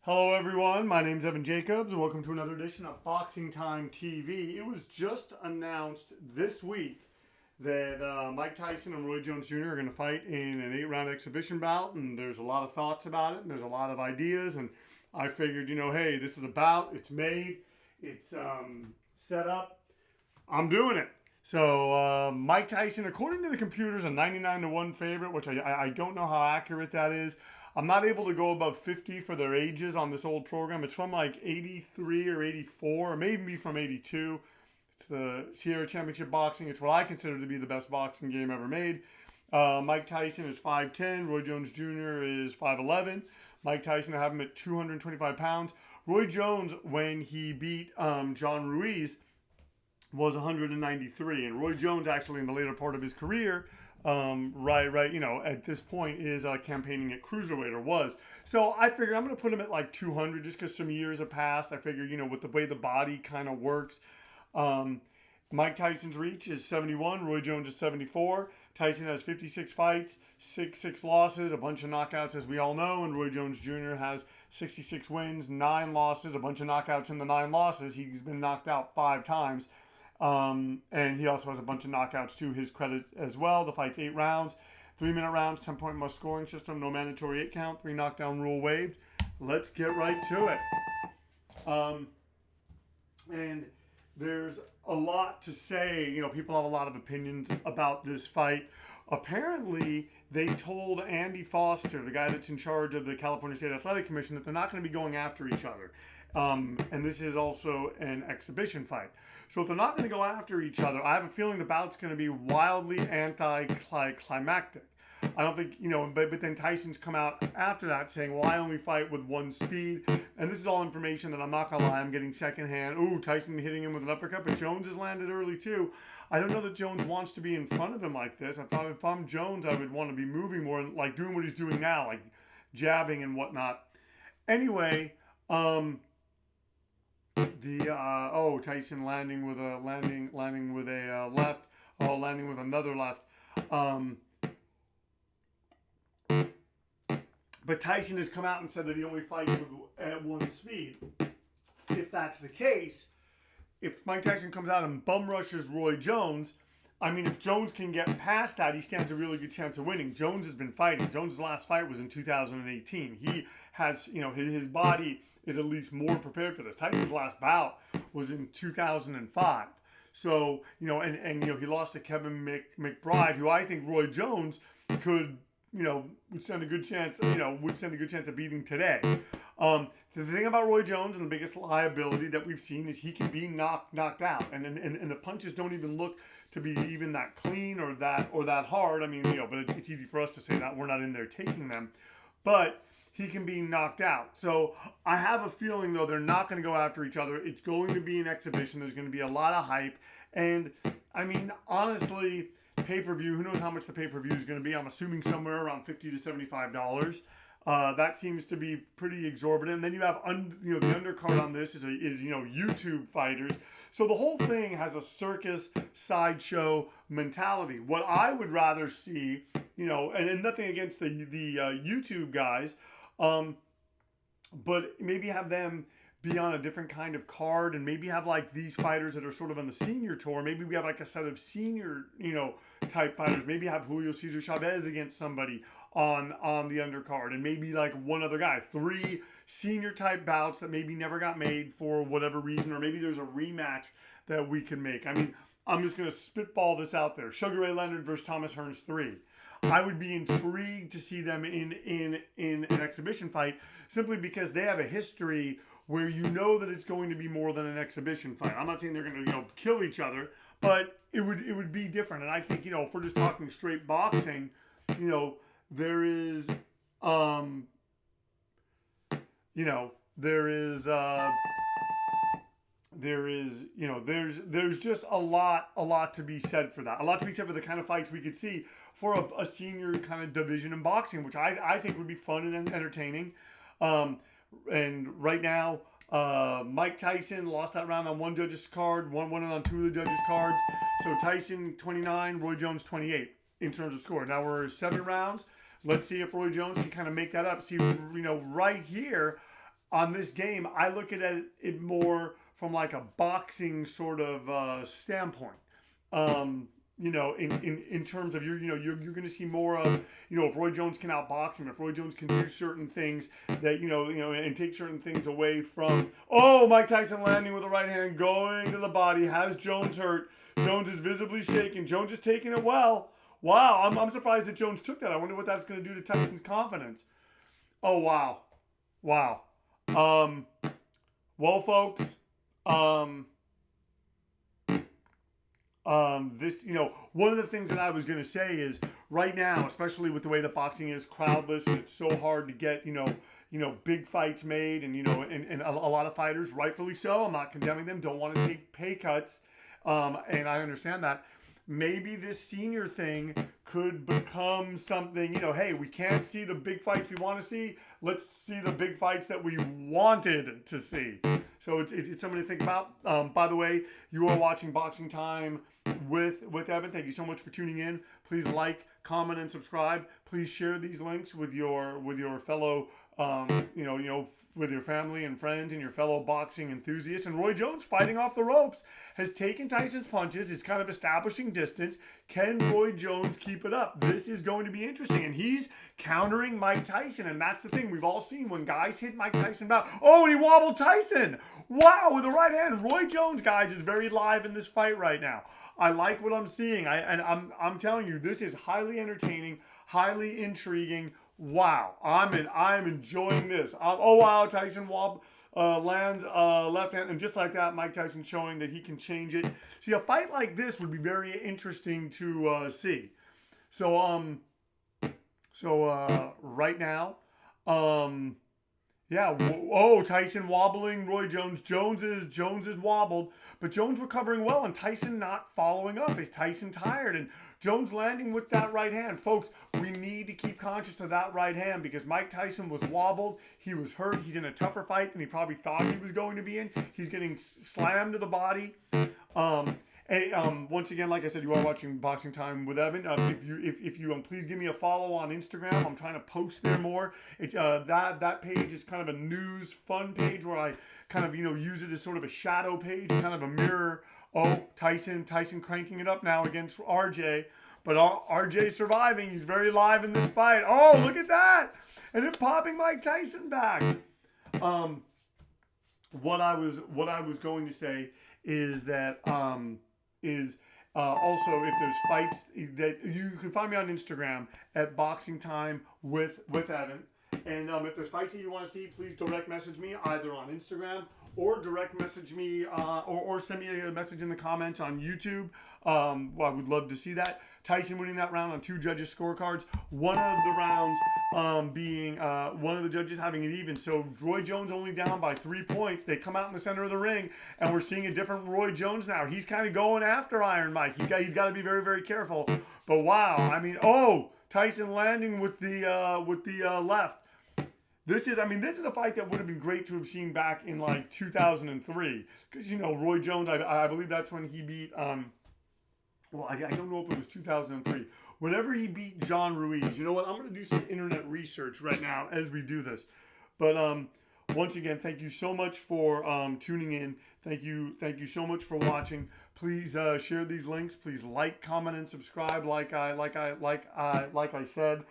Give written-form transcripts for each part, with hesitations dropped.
Hello everyone, my name's Evan Jacobs and welcome to another edition of Boxing Time TV. It was just announced this week that Mike Tyson and Roy Jones Jr. are going to fight in an 8-round exhibition bout, and there's a lot of thoughts about it and there's a lot of ideas, and I figured, hey, this is a bout, it's made, it's set up, I'm doing it. So Mike Tyson, according to the computers, a 99-1 favorite, which I don't know how accurate that is. I'm not able to go above 50 for their ages on this old program. It's from like 83 or 84, or maybe from 82. It's the Sierra Championship Boxing. It's what I consider to be the best boxing game ever made. Mike Tyson is 5'10". Roy Jones Jr. is 5'11". Mike Tyson, I have him at 225 pounds. Roy Jones, when he beat John Ruiz, was 193. And Roy Jones, actually, in the later part of his career, at this point is campaigning at cruiserweight, or was. So I figured I'm going to put him at like 200 just because some years have passed. I figure, with the way the body kind of works. Mike Tyson's reach is 71. Roy Jones is 74. Tyson has 56 fights, six losses, a bunch of knockouts, as we all know. And Roy Jones Jr. has 66 wins, 9 losses, a bunch of knockouts in the 9 losses. He's been knocked out 5 times. And he also has a bunch of knockouts to his credit as well. The fight's 8 rounds, 3-minute rounds, 10-point must scoring system, no mandatory 8 count, 3 knockdown rule waived. Let's get right to it. And there's a lot to say. People have a lot of opinions about this fight. Apparently, they told Andy Foster, the guy that's in charge of the California State Athletic Commission, that they're not going to be going after each other. And this is also an exhibition fight. So if they're not going to go after each other, I have a feeling the bout's going to be wildly anticlimactic. I don't think, but then Tyson's come out after that saying, well, I only fight with one speed. And this is all information that I'm not going to lie, I'm getting secondhand. Ooh, Tyson hitting him with an uppercut, but Jones has landed early too. I don't know that Jones wants to be in front of him like this. I thought if I'm Jones, I would want to be moving more, like doing what he's doing now, like jabbing and whatnot. Anyway, Tyson landing with a left. Oh, landing with another left. But Tyson has come out and said that he only fights at one speed. If that's the case, if Mike Tyson comes out and bum rushes Roy Jones, if Jones can get past that, he stands a really good chance of winning. Jones has been fighting. Jones' last fight was in 2018. He has, his body is at least more prepared for this. Tyson's last bout was in 2005. So, he lost to Kevin McBride, who I think Roy Jones could, would stand a good chance of beating today. The thing about Roy Jones and the biggest liability that we've seen is he can be knocked out, and the punches don't even look to be even that clean or that hard. But it's easy for us to say that we're not in there taking them, but he can be knocked out. So I have a feeling, though, they're not going to go after each other. It's going to be an exhibition. There's going to be a lot of hype, and honestly, pay-per-view, who knows how much the pay-per-view is going to be. I'm assuming somewhere around $50 to $75. That seems to be pretty exorbitant. And then you have the undercard on this is YouTube fighters. So the whole thing has a circus sideshow mentality. What I would rather see, and nothing against the YouTube guys, but maybe have them be on a different kind of card, and maybe have like these fighters that are sort of on the senior tour. Maybe we have like a set of senior, type fighters. Maybe have Julio Cesar Chavez against somebody on the undercard, and maybe like one other guy. 3 senior type bouts that maybe never got made for whatever reason, or maybe there's a rematch that we can make. I'm just going to spitball this out there. Sugar Ray Leonard versus Thomas Hearns 3. I would be intrigued to see them in an exhibition fight, simply because they have a history where that it's going to be more than an exhibition fight. I'm not saying they're going to kill each other, but it would be different. And I think if we're just talking straight boxing, there is there's just a lot to be said for that. A lot to be said for the kind of fights we could see for a senior kind of division in boxing, which I think would be fun and entertaining. And right now, Mike Tyson lost that round on one judge's card, won on 2 of the judges' cards. So Tyson 29, Roy Jones 28 in terms of score. Now we're 7 rounds. Let's see if Roy Jones can kind of make that up. See, right here, on this game, I look at it more from like a boxing sort of standpoint. In terms of you're going to see more of, if Roy Jones can outbox him, if Roy Jones can do certain things that, and take certain things away from, Mike Tyson landing with the right hand, going to the body, has Jones hurt. Jones is visibly shaken. Jones is taking it well. Wow, I'm surprised that Jones took that. I wonder what that's going to do to Tyson's confidence. Oh, wow. Wow. Well, folks, this, one of the things that I was going to say is right now, especially with the way that boxing is crowdless, and it's so hard to get, big fights made, and, and a lot of fighters, rightfully so, I'm not condemning them, don't want to take pay cuts, and I understand that. Maybe this senior thing could become something, hey, we can't see the big fights we want to see. Let's see the big fights that we wanted to see. So it's something to think about. By the way, you are watching Boxing Time with Evan. Thank you so much for tuning in. Please like, comment, and subscribe. Please share these links with your fellow with your family and friends and your fellow boxing enthusiasts. And Roy Jones, fighting off the ropes, has taken Tyson's punches. Is kind of establishing distance. Can Roy Jones keep it up? This is going to be interesting. And he's countering Mike Tyson. And that's the thing. We've all seen when guys hit Mike Tyson about, he wobbled Tyson. Wow, with the right hand. Roy Jones, guys, is very live in this fight right now. I like what I'm seeing. I'm telling you, this is highly entertaining, highly intriguing. Wow, I'm enjoying this. Wow, Tyson lands left hand, and just like that, Mike Tyson showing that he can change it. See, a fight like this would be very interesting to see. So right now, Tyson wobbling Roy Jones. Jones is wobbled, but Jones recovering well, and Tyson not following up. Is Tyson tired? And Jones landing with that right hand. Folks, we need to keep conscious of that right hand because Mike Tyson was wobbled. He was hurt. He's in a tougher fight than he probably thought he was going to be in. He's getting slammed to the body. Once again, like I said, you are watching Boxing Time with Evan. If you please give me a follow on Instagram. I'm trying to post there more. It's that page is kind of a news fun page where I kind of use it as sort of a shadow page, kind of a mirror. Tyson cranking it up now against RJ. But RJ surviving. He's very live in this fight. Look at that. And then popping Mike Tyson back. What I was going to say is that also if there's fights that you can find me on Instagram at Boxing Time with Evan. And if there's fights that you want to see, please direct message me either on Instagram or direct message me or send me a message in the comments on YouTube. I would love to see that. Tyson winning that round on 2 judges' scorecards. One of the rounds being one of the judges having it even. So Roy Jones only down by 3 points. They come out in the center of the ring, and we're seeing a different Roy Jones now. He's kind of going after Iron Mike. He's got to be very, very careful. But wow, Tyson landing with the left. This is a fight that would have been great to have seen back in like 2003. Because, Roy Jones, I believe that's when he beat, I don't know if it was 2003. Whenever he beat John Ruiz. You know what? I'm going to do some internet research right now as we do this. But once again, thank you so much for tuning in. Thank you so much for watching. Please share these links. Please like, comment, and subscribe like I said.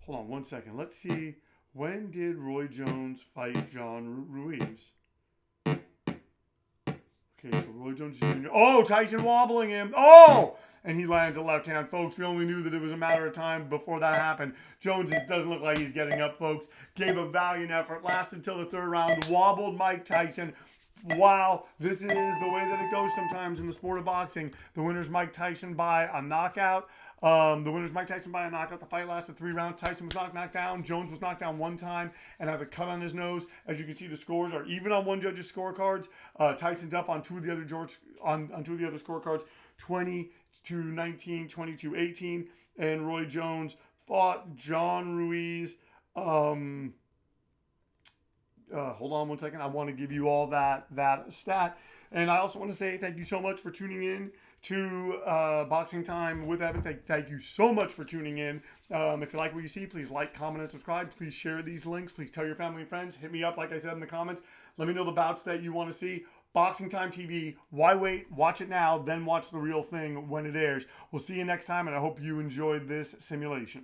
Hold on 1 second. Let's see. When did Roy Jones fight John Ruiz? Okay, so Roy Jones Jr. Tyson wobbling him. And he lands a left hand. Folks, we only knew that it was a matter of time before that happened. Jones doesn't look like he's getting up, folks. Gave a valiant effort. Lasted until the 3rd round. Wobbled Mike Tyson. Wow, this is the way that it goes sometimes in the sport of boxing. The winner's Mike Tyson by a knockout. The fight lasted 3 rounds. Tyson was not knocked down. Jones was knocked down 1 time and has a cut on his nose. As you can see, the scores are even on one judge's scorecards. Tyson's up on 2 of the other on 2 of the other scorecards, 20-19, 22-18, and Roy Jones fought John Ruiz. hold on one second. I want to give you all that stat. And I also want to say thank you so much for tuning in to Boxing Time with Evan. Thank you so much for tuning in. If you like what you see, please like, comment, and subscribe. Please share these links. Please tell your family and friends. Hit me up, like I said, in the comments. Let me know the bouts that you want to see. Boxing Time TV. Why wait? Watch it now, then watch the real thing when it airs. We'll see you next time, and I hope you enjoyed this simulation.